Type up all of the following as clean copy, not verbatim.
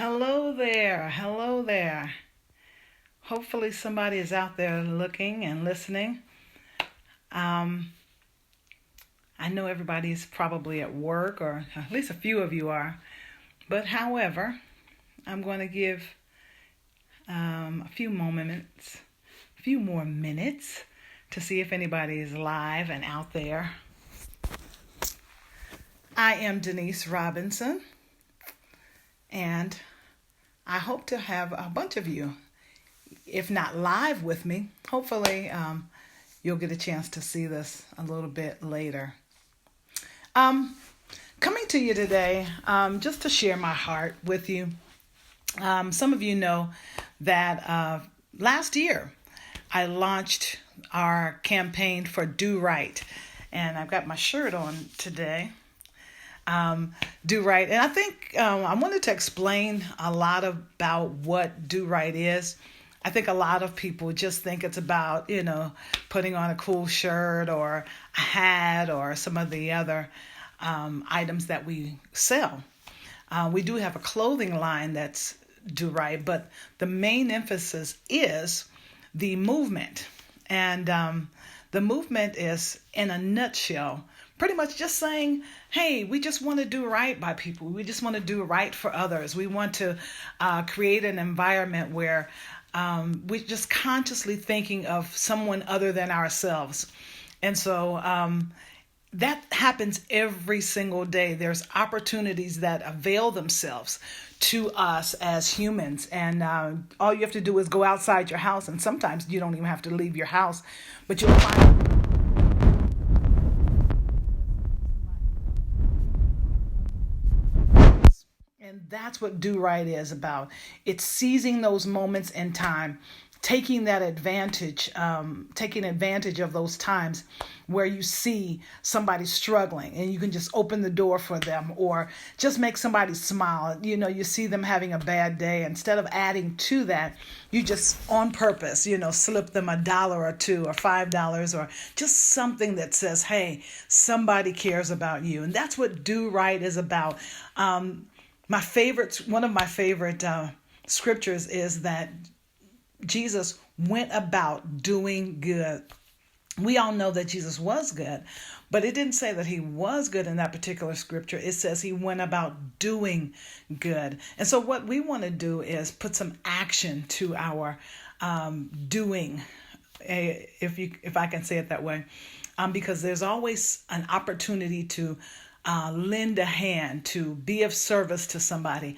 Hello there. Hello there. Hopefully, somebody is out there looking and listening. Um, I know everybody's probably at work, or at least a few of you are. But however, I'm going to give a few more minutes to see if anybody is live and out there. I am Denise Robinson, and I hope to have a bunch of you, if not live with me. Hopefully, you'll get a chance to see this a little bit later. Coming to you today, just to share my heart with you. Some of you know that last year I launched our campaign for Do Right, and I've got my shirt on today. Do Right, and I think I wanted to explain a lot about what Do Right is. I think a lot of people just think it's about, putting on a cool shirt or a hat or some of the other items that we sell. We do have a clothing line that's Do Right, but the main emphasis is the movement. And the movement is, in a nutshell, pretty much just saying, hey, we just want to do right by people. We just want to do right for others. We want to create an environment where we're just consciously thinking of someone other than ourselves. And so that happens every single day. There's opportunities that avail themselves to us as humans. And all you have to do is go outside your house. And sometimes you don't even have to leave your house, but you'll find And that's what Do Right is about. It's seizing those moments in time, taking advantage of those times where you see somebody struggling and you can just open the door for them or just make somebody smile. You see them having a bad day. Instead of adding to that, you just on purpose, slip them $1 or $2 or $5 or just something that says, hey, somebody cares about you. And that's what Do Right is about. One of my favorite scriptures is that Jesus went about doing good. We all know that Jesus was good, but it didn't say that he was good in that particular scripture. It says he went about doing good. And so what we want to do is put some action to our doing, if I can say it that way, because there's always an opportunity to lend a hand, to be of service to somebody.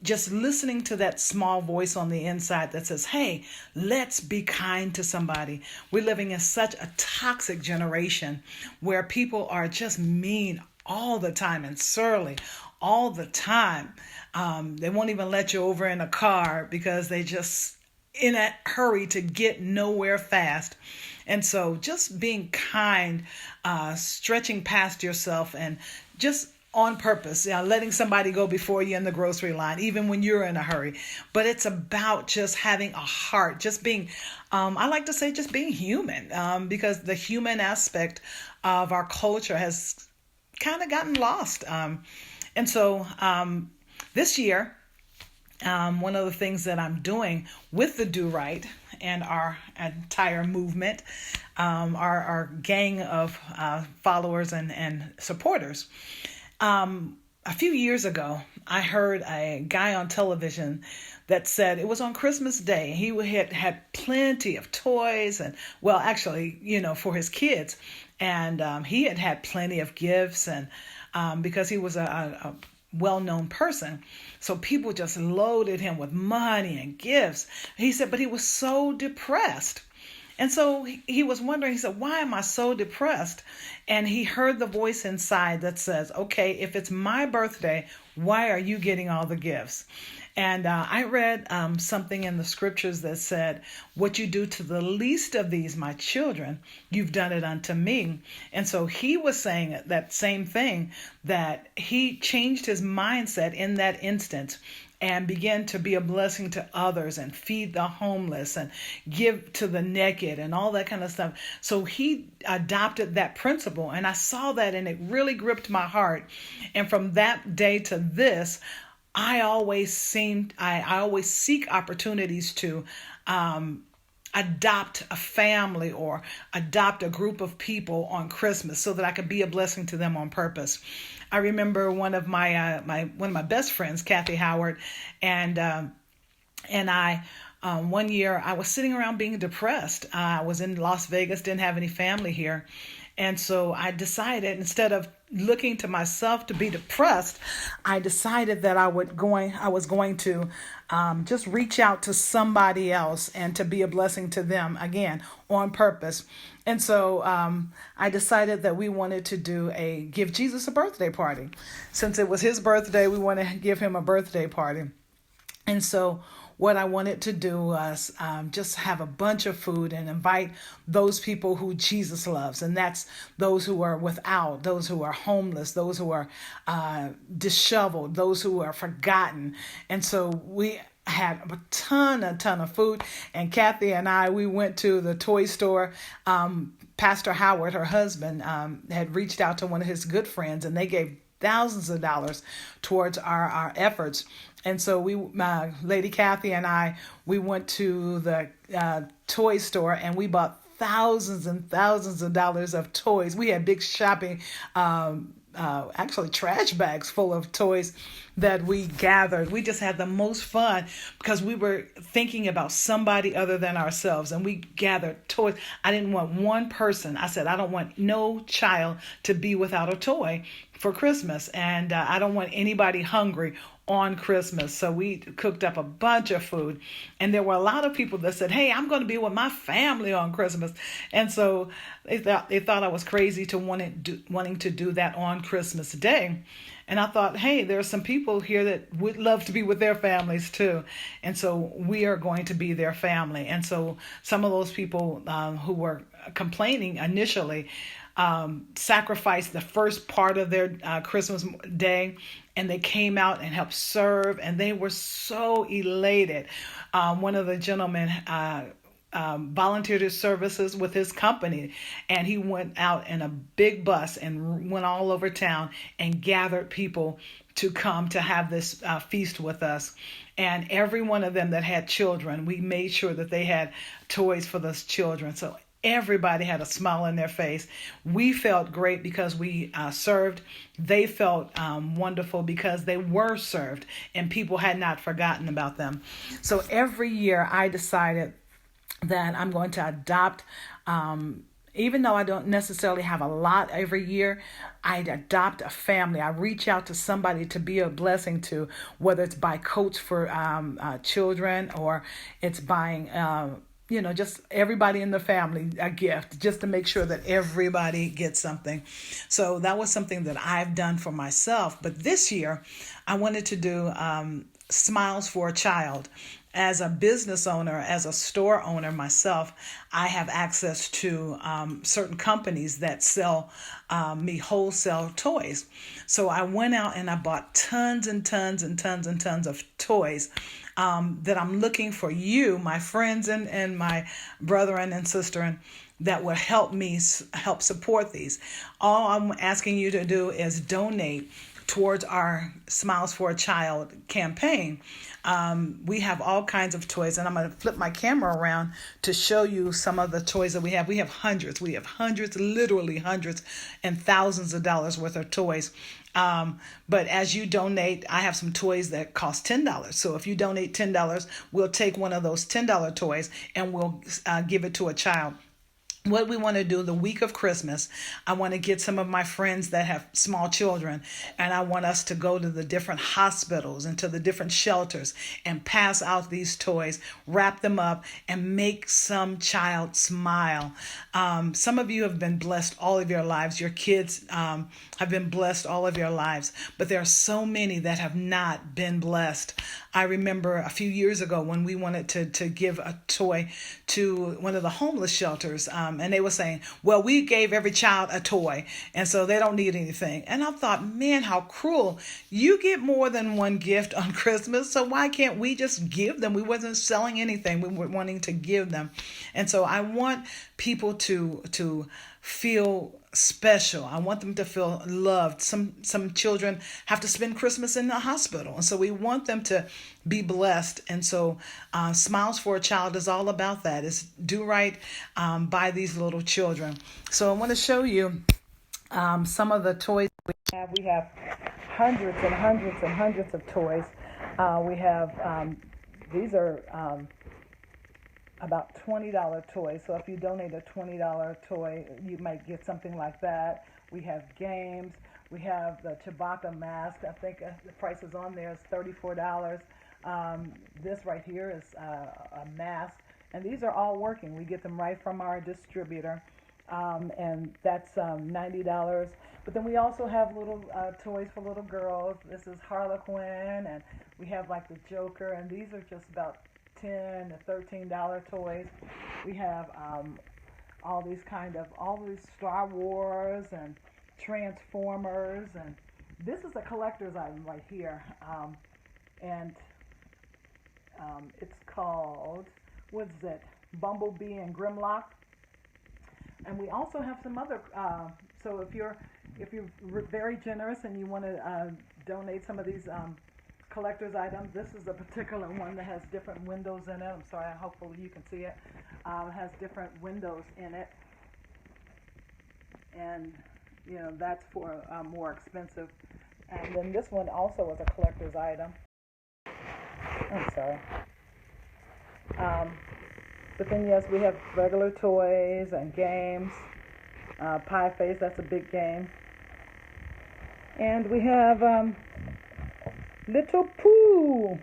Just listening to that small voice on the inside that says, hey, let's be kind to somebody. We're living in such a toxic generation where people are just mean all the time and surly all the time. They won't even let you over in a car because they just in a hurry to get nowhere fast. And so just being kind, stretching past yourself and just on purpose, letting somebody go before you in the grocery line, even when you're in a hurry. But it's about just having a heart, just being, I like to say just being human, because the human aspect of our culture has kind of gotten lost. And so this year, one of the things that I'm doing with the Do Right and our entire movement, our gang of followers and supporters. A few years ago, I heard a guy on television that said it was on Christmas Day. He had plenty of toys and, well, actually, for his kids. And he had plenty of gifts and because he was a well-known person. So people just loaded him with money and gifts. He said, but he was so depressed. And so he was wondering, he said, why am I so depressed? And he heard the voice inside that says, okay, if it's my birthday, why are you getting all the gifts? And I read something in the scriptures that said, what you do to the least of these, my children, you've done it unto me. And so he was saying that same thing, that he changed his mindset in that instance and began to be a blessing to others and feed the homeless and give to the naked and all that kind of stuff. So he adopted that principle, and I saw that and it really gripped my heart. And from that day to this, I always seek opportunities to adopt a family or adopt a group of people on Christmas so that I could be a blessing to them on purpose. I remember one of my one of my best friends, Kathy Howard, and I. One year I was sitting around being depressed. I was in Las Vegas, didn't have any family here. And so I decided, instead of looking to myself to be depressed, I decided that I was going to just reach out to somebody else and to be a blessing to them, again, on purpose. And so I decided that we wanted to give Jesus a birthday party. Since it was his birthday, we want to give him a birthday party. And so what I wanted to do was just have a bunch of food and invite those people who Jesus loves. And that's those who are without, those who are homeless, those who are disheveled, those who are forgotten. And so we had a ton of food. And Kathy and I, we went to the toy store. Pastor Howard, her husband, had reached out to one of his good friends, and they gave thousands of dollars towards our efforts. And so Lady Kathy and I, we went to the toy store and we bought thousands and thousands of dollars of toys. We had big shopping, actually trash bags full of toys that we gathered. We just had the most fun because we were thinking about somebody other than ourselves, and we gathered toys. I didn't want one person. I said, I don't want no child to be without a toy for Christmas, and I don't want anybody hungry on Christmas. So we cooked up a bunch of food, and there were a lot of people that said, hey, I'm going to be with my family on Christmas. And so they thought I was crazy to wanting to do that on Christmas Day. And I thought, hey, there are some people here that would love to be with their families too. And so we are going to be their family. And so some of those people who were complaining initially sacrificed the first part of their Christmas day, and they came out and helped serve, and they were so elated. One of the gentlemen volunteered his services with his company, and he went out in a big bus and went all over town and gathered people to come to have this feast with us. And every one of them that had children, we made sure that they had toys for those children. So everybody had a smile on their face. We felt great because we served. They felt wonderful because they were served and people had not forgotten about them. So every year I decided that I'm going to adopt, even though I don't necessarily have a lot every year, I adopt a family. I reach out to somebody to be a blessing to, whether it's buy coats for children or it's buying just everybody in the family a gift, just to make sure that everybody gets something. So that was something that I've done for myself. But this year, I wanted to do Smiles for a Child. As a business owner, as a store owner myself, I have access to certain companies that sell me wholesale toys. So I went out and I bought tons and tons and tons and tons of toys that I'm looking for you, my friends and my brethren and sister, that will help me help support these. All I'm asking you to do is donate towards our Smiles for a Child campaign. We have all kinds of toys, and I'm going to flip my camera around to show you some of the toys that we have. We have hundreds, literally hundreds and thousands of dollars worth of toys. But as you donate, I have some toys that cost $10. So if you donate $10, we'll take one of those $10 toys and we'll give it to a child. What we want to do the week of Christmas, I want to get some of my friends that have small children, and I want us to go to the different hospitals and to the different shelters and pass out these toys, wrap them up, and make some child smile. Some of you have been blessed all of your lives. Your kids have been blessed all of your lives, but there are so many that have not been blessed. I remember a few years ago when we wanted to give a toy to one of the homeless shelters, and they were saying, well, we gave every child a toy, and so they don't need anything. And I thought, man, how cruel. You get more than one gift on Christmas, so why can't we just give them? We wasn't selling anything. We were wanting to give them. And so I want people to feel special. I want them to feel loved. Some children have to spend Christmas in the hospital, and so we want them to be blessed. And so, Smiles for a Child is all about that. It's do right by these little children. So I want to show you some of the toys we have. We have hundreds and hundreds and hundreds of toys. We have these are about $20 toys. So if you donate a $20 toy, you might get something like that. We have games. We have the Chewbacca mask. I think the price is on there is $34. This right here is a mask. And these are all working. We get them right from our distributor. And that's $90. But then we also have little toys for little girls. This is Harlequin, and we have like the Joker, and these are just about $10 to $13 toys. We have all these Star Wars and Transformers, and this is a collector's item right here, and it's called, what is it, Bumblebee and Grimlock. And we also have some other. So if you're very generous and you want to donate some of these collector's items, this is a particular one that has different windows in it. I'm sorry, hopefully you can see it. It has different windows in it, and that's for more expensive. And then this one also is a collector's item. I'm sorry. But then, yes, we have regular toys and games. Pie Face, that's a big game. And we have Little Pooh,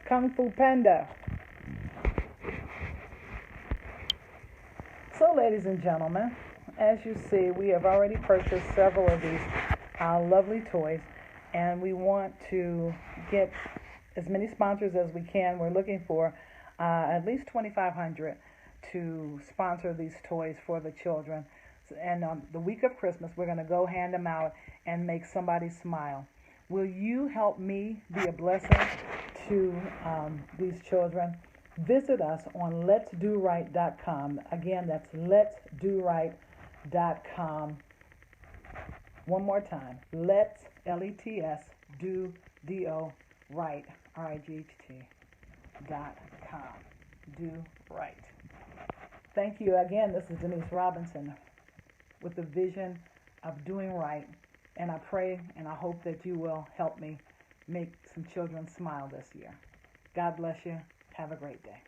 Kung Fu Panda. So, ladies and gentlemen, as you see, we have already purchased several of these lovely toys. And we want to get as many sponsors as we can. We're looking for at least 2,500 to sponsor these toys for the children. And on the week of Christmas, we're going to go hand them out and make somebody smile. Will you help me be a blessing to these children? Visit us on letsdoright.com. Again, that's letsdoright.com. One more time. Let's, L-E-T-S, do, D-O, right, R-I-G-H-T.com. Do right. Thank you again. This is Denise Robinson with the vision of doing right. And I pray and I hope that you will help me make some children smile this year. God bless you. Have a great day.